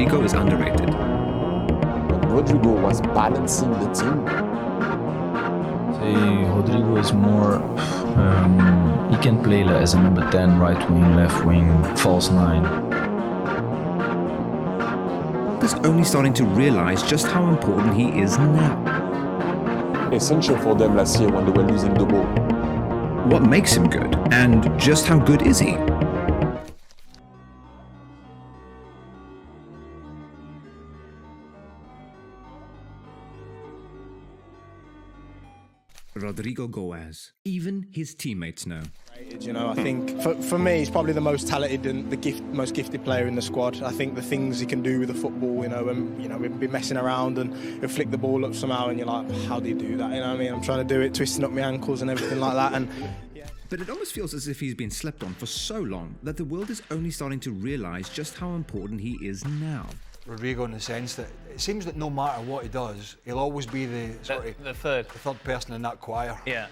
Rodrygo is underrated. Rodrygo was balancing the team. Rodrygo is more, he can play as a number 10, right wing, left wing, false 9. Is only starting to realize just how important he is now. Essential for them last year when they were losing the ball. What makes him good, and just how good is he? Rodrygo Goes. Even his teammates know. You know, I think for me, he's probably the most talented and most gifted player in the squad. I think the things he can do with the football, we'd be messing around and he'll flick the ball up somehow, and you're like, how do you do that? You know what I mean? I'm trying to do it, twisting up my ankles and everything like that. And yeah. But it almost feels as if he's been slept on for so long that the world is only starting to realize just how important he is now. Rodrygo, in the sense that it seems that no matter what he does, he'll always be the third person in that choir. Yeah.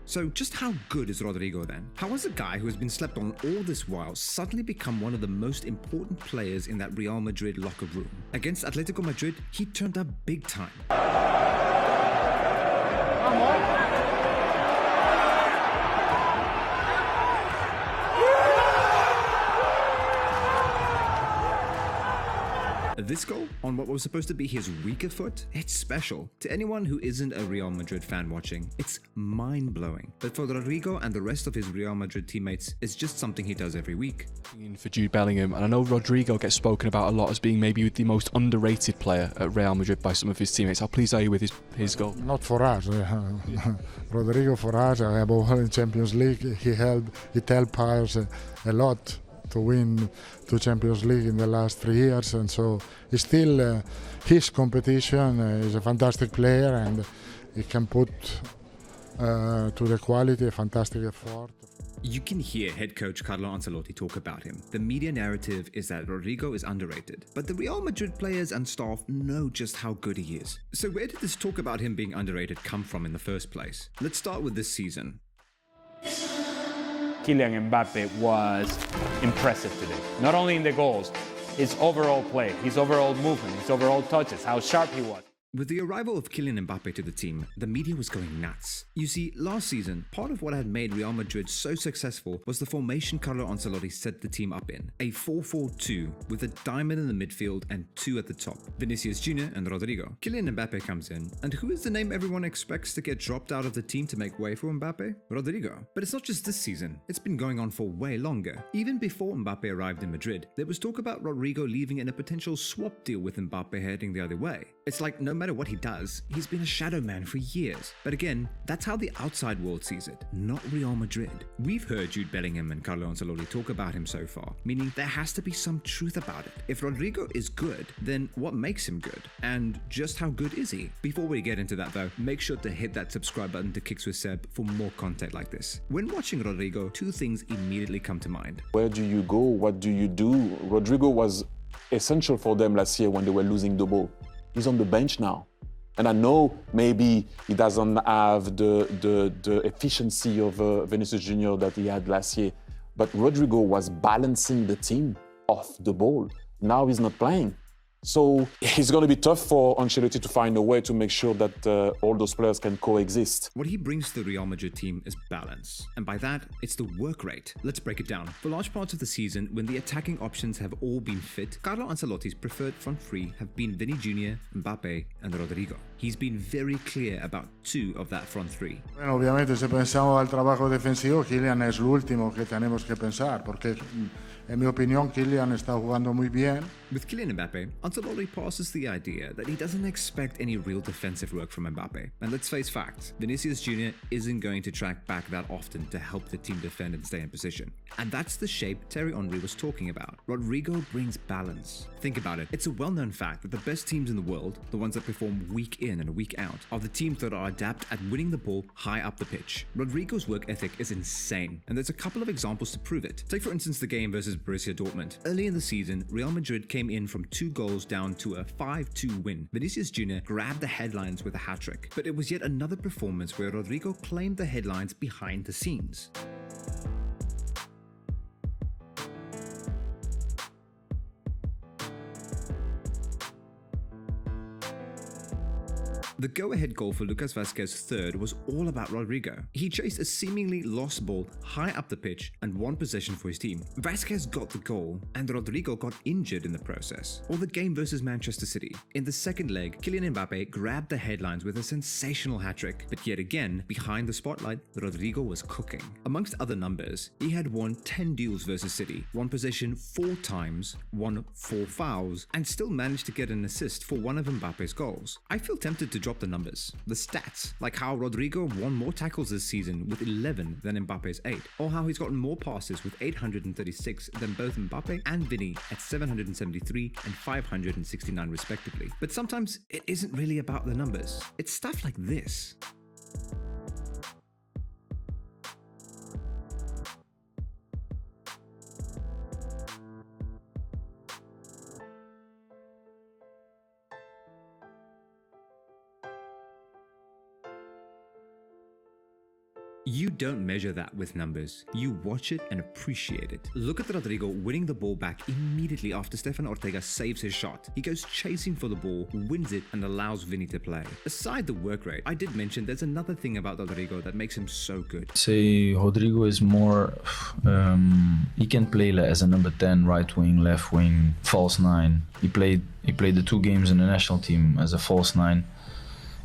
So just how good is Rodrygo then? How has a guy who has been slept on all this while suddenly become one of the most important players in that Real Madrid locker room? Against Atletico Madrid, he turned up big time. This goal, on what was supposed to be his weaker foot, it's special. To anyone who isn't a Real Madrid fan watching, it's mind-blowing. But for Rodrygo and the rest of his Real Madrid teammates, it's just something he does every week. For Jude Bellingham, and I know Rodrygo gets spoken about a lot as being maybe the most underrated player at Real Madrid by some of his teammates. How pleased are you with his goal? Not for us. Rodrygo for us, above all in Champions League, it helped us a lot to win 2 Champions League in the last 3 years, and so it's still his competition. He's a fantastic player, and he can put to the quality a fantastic effort. You can hear head coach Carlo Ancelotti talk about him. The media narrative is that Rodrygo is underrated, but the Real Madrid players and staff know just how good he is. So where did this talk about him being underrated come from in the first place? Let's start with this season. Kylian Mbappe was impressive today. Not only in the goals, his overall play, his overall movement, his overall touches, how sharp he was. With the arrival of Kylian Mbappe to the team, the media was going nuts. You see, last season, part of what had made Real Madrid so successful was the formation Carlo Ancelotti set the team up in. A 4-4-2 with a diamond in the midfield and 2 at the top. Vinicius Jr. and Rodrygo. Kylian Mbappe comes in, and who is the name everyone expects to get dropped out of the team to make way for Mbappe? Rodrygo. But it's not just this season. It's been going on for way longer. Even before Mbappe arrived in Madrid, there was talk about Rodrygo leaving in a potential swap deal with Mbappe heading the other way. It's like no matter what he does, he's been a shadow man for years. But again, that's how the outside world sees it, not Real Madrid. We've heard Jude Bellingham and Carlo Ancelotti talk about him so far, meaning there has to be some truth about it. If Rodrygo is good, then what makes him good? And just how good is he? Before we get into that though, make sure to hit that subscribe button to Kicks with Seb for more content like this. When watching Rodrygo, 2 things immediately come to mind. Where do you go? What do you do? Rodrygo was essential for them last year when they were losing the ball. He's on the bench now. And I know maybe he doesn't have the efficiency of Vinicius Jr. that he had last year, but Rodrygo was balancing the team off the ball. Now he's not playing. So it's going to be tough for Ancelotti to find a way to make sure that all those players can coexist. What he brings to the Real Madrid team is balance. And by that, it's the work rate. Let's break it down. For large parts of the season, when the attacking options have all been fit, Carlo Ancelotti's preferred front 3 have been Vini Jr., Mbappe and Rodrygo. He's been very clear about 2 of that front 3. Bueno, obviamente, si pensamos al trabajo defensivo, Kylian es lo último que tenemos que pensar, porque en mi opinión, Kylian está jugando muy bien. With Kylian Mbappe, Ancelotti passes the idea that he doesn't expect any real defensive work from Mbappe. And let's face facts, Vinicius Jr. isn't going to track back that often to help the team defend and stay in position. And that's the shape Thierry Henry was talking about. Rodrygo brings balance. Think about it. It's a well-known fact that the best teams in the world, the ones that perform week in and week out, are the teams that are adept at winning the ball high up the pitch. Rodrygo's work ethic is insane, and there's a couple of examples to prove it. Take for instance the game versus Borussia Dortmund. Early in the season, Real Madrid came in from 2 goals down to a 5-2 win. Vinicius Jr. grabbed the headlines with a hat-trick, but it was yet another performance where Rodrygo claimed the headlines behind the scenes. The go-ahead goal for Lucas Vazquez's third was all about Rodrygo. He chased a seemingly lost ball high up the pitch and won possession for his team. Vazquez got the goal and Rodrygo got injured in the process. Or the game versus Manchester City. In the second leg, Kylian Mbappe grabbed the headlines with a sensational hat-trick, but yet again, behind the spotlight, Rodrygo was cooking. Amongst other numbers, he had won 10 duels versus City, won possession 4 times, won 4 fouls, and still managed to get an assist for one of Mbappe's goals. I feel tempted to drop the numbers, the stats, like how Rodrygo won more tackles this season with 11 than Mbappe's 8, or how he's gotten more passes with 836 than both Mbappe and Vinny at 773 and 569 respectively. But sometimes it isn't really about the numbers, it's stuff like this. You don't measure that with numbers, you watch it and appreciate it. Look at Rodrygo winning the ball back immediately after Stefan Ortega saves his shot. He goes chasing for the ball, wins it and allows Vinny to play. Aside the work rate, I did mention there's another thing about Rodrygo that makes him so good. Say Rodrygo is more, he can play as a number 10, right wing, left wing, false 9. He played the 2 games in the national team as a false 9.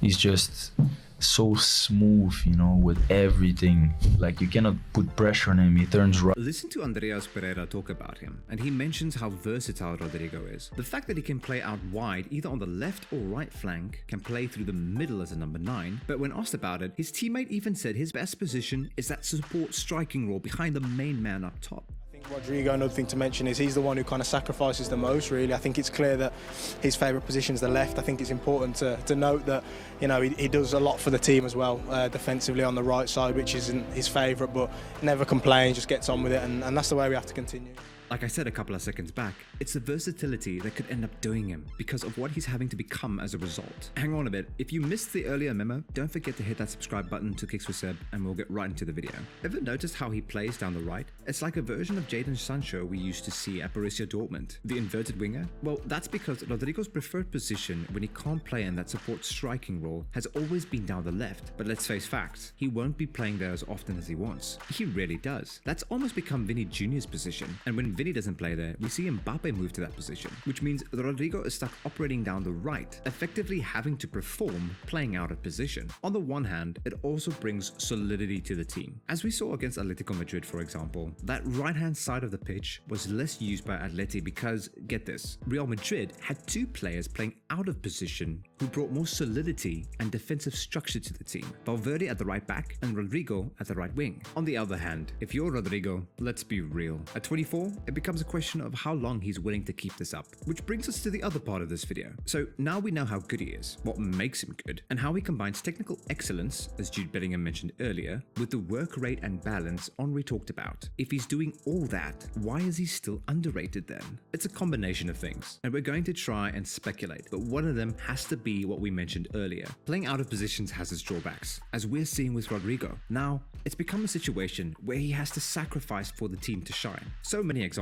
He's just so smooth, you know, with everything. Like, you cannot put pressure on him. He turns right. Listen to Andreas Pereira talk about him, and he mentions how versatile Rodrygo is. The fact that he can play out wide, either on the left or right flank, can play through the middle as a number 9, but when asked about it, his teammate even said his best position is that support striking role behind the main man up top. Rodrygo, another thing to mention is he's the one who kind of sacrifices the most, really. I think it's clear that his favourite position is the left. I think it's important to note that, you know, he does a lot for the team as well, defensively on the right side, which isn't his favourite, but never complains, just gets on with it, and that's the way we have to continue. Like I said a couple of seconds back, it's the versatility that could end up doing him because of what he's having to become as a result. Hang on a bit, if you missed the earlier memo, don't forget to hit that subscribe button to Kicks with Seb and we'll get right into the video. Ever noticed how he plays down the right? It's like a version of Jadon Sancho we used to see at Borussia Dortmund, the inverted winger. Well, that's because Rodrygo's preferred position when he can't play in that support striking role has always been down the left, but let's face facts, he won't be playing there as often as he wants. He rarely does. That's almost become Vinny Jr.'s position, and when Vinny doesn't play there, we see Mbappe move to that position, which means Rodrygo is stuck operating down the right, effectively having to perform playing out of position. On the one hand, it also brings solidity to the team. As we saw against Atletico Madrid, for example, that right-hand side of the pitch was less used by Atleti because, get this, Real Madrid had 2 players playing out of position who brought more solidity and defensive structure to the team, Valverde at the right back and Rodrygo at the right wing. On the other hand, if you're Rodrygo, let's be real. At 24, it becomes a question of how long he's willing to keep this up, which brings us to the other part of this video. So now we know how good he is, what makes him good, and how he combines technical excellence, as Jude Bellingham mentioned earlier, with the work rate and balance Henry talked about. If he's doing all that, why is he still underrated then? It's a combination of things, and we're going to try and speculate, but one of them has to be what we mentioned earlier. Playing out of positions has its drawbacks, as we're seeing with Rodrygo. Now, it's become a situation where he has to sacrifice for the team to shine. So many examples.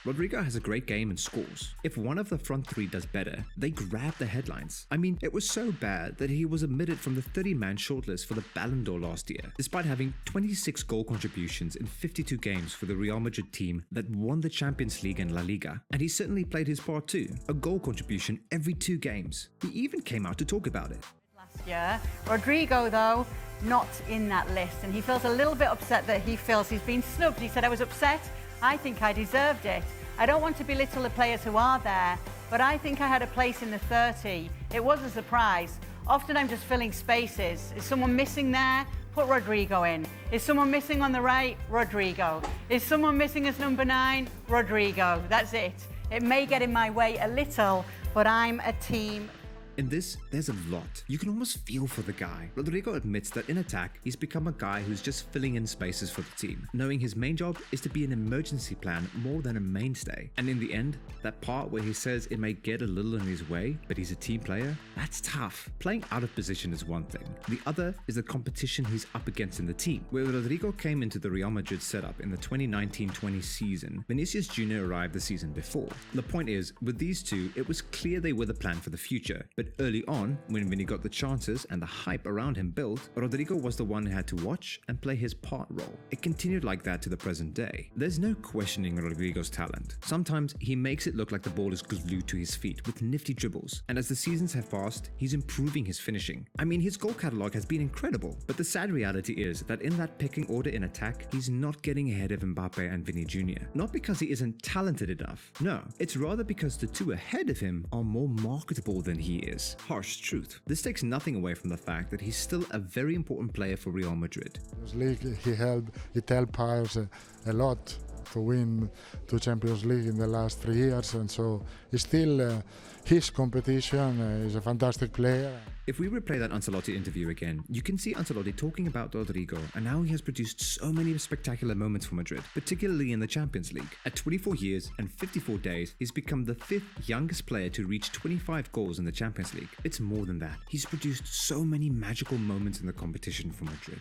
Rodrygo has a great game and scores. If one of the front 3 does better, they grab the headlines. I mean, it was so bad that he was omitted from the 30-man shortlist for the Ballon d'Or last year, despite having 26 goal contributions in 52 games for the Real Madrid team that won the Champions League and La Liga. And he certainly played his part too, a goal contribution every 2 games. He even came out to talk about it. Last year, Rodrygo though, not in that list, and he feels a little bit upset that he feels he's been snubbed. He said, "I was upset, I think I deserved it. I don't want to belittle the players who are there, but I think I had a place in the 30. It was a surprise. Often I'm just filling spaces. Is someone missing there? Put Rodrygo in. Is someone missing on the right? Rodrygo. Is someone missing as number 9? Rodrygo. That's it. It may get in my way a little, but I'm a team." In this, there's a lot. You can almost feel for the guy. Rodrygo admits that in attack, he's become a guy who's just filling in spaces for the team, knowing his main job is to be an emergency plan more than a mainstay. And in the end, that part where he says it may get a little in his way, but he's a team player, that's tough. Playing out of position is one thing. The other is the competition he's up against in the team. Where Rodrygo came into the Real Madrid setup in the 2019-20 season, Vinicius Jr. arrived the season before. The point is, with these two, it was clear they were the plan for the future, but But early on, when Vinny got the chances and the hype around him built, Rodrygo was the one who had to watch and play his part role. It continued like that to the present day. There's no questioning Rodrygo's talent. Sometimes he makes it look like the ball is glued to his feet with nifty dribbles, and as the seasons have passed, he's improving his finishing. I mean, his goal catalogue has been incredible, but the sad reality is that in that pecking order in attack, he's not getting ahead of Mbappe and Vinny Jr. Not because he isn't talented enough. No, it's rather because the two ahead of him are more marketable than he is. Harsh truth. This takes nothing away from the fact that he's still a very important player for Real Madrid. It helped players a lot to win the Champions League in the last 3 years, and so it's still his competition. He's a fantastic player. If we replay that Ancelotti interview again, you can see Ancelotti talking about Rodrygo and how he has produced so many spectacular moments for Madrid, particularly in the Champions League. At 24 years and 54 days, he's become the 5th youngest player to reach 25 goals in the Champions League. It's more than that. He's produced so many magical moments in the competition for Madrid.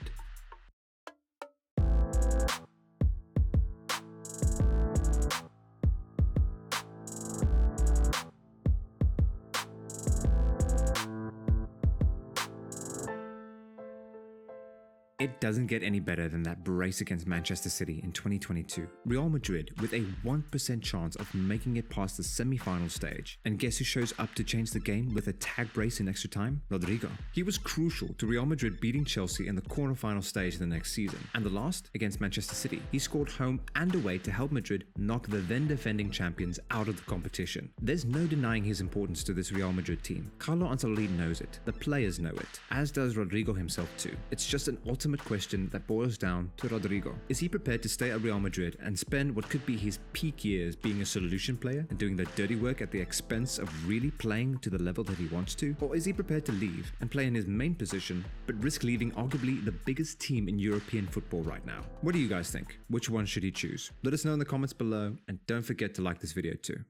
It doesn't get any better than that brace against Manchester City in 2022. Real Madrid with a 1% chance of making it past the semi-final stage. And guess who shows up to change the game with a tag brace in extra time? Rodrygo. He was crucial to Real Madrid beating Chelsea in the quarter-final stage the next season. And the last, against Manchester City, he scored home and away to help Madrid knock the then defending champions out of the competition. There's no denying his importance to this Real Madrid team. Carlo Ancelotti knows it. The players know it. As does Rodrygo himself too. It's just an ultimate question that boils down to Rodrygo. Is he prepared to stay at Real Madrid and spend what could be his peak years being a solution player and doing the dirty work at the expense of really playing to the level that he wants to? Or is he prepared to leave and play in his main position but risk leaving arguably the biggest team in European football right now? What do you guys think? Which one should he choose? Let us know in the comments below, and don't forget to like this video too.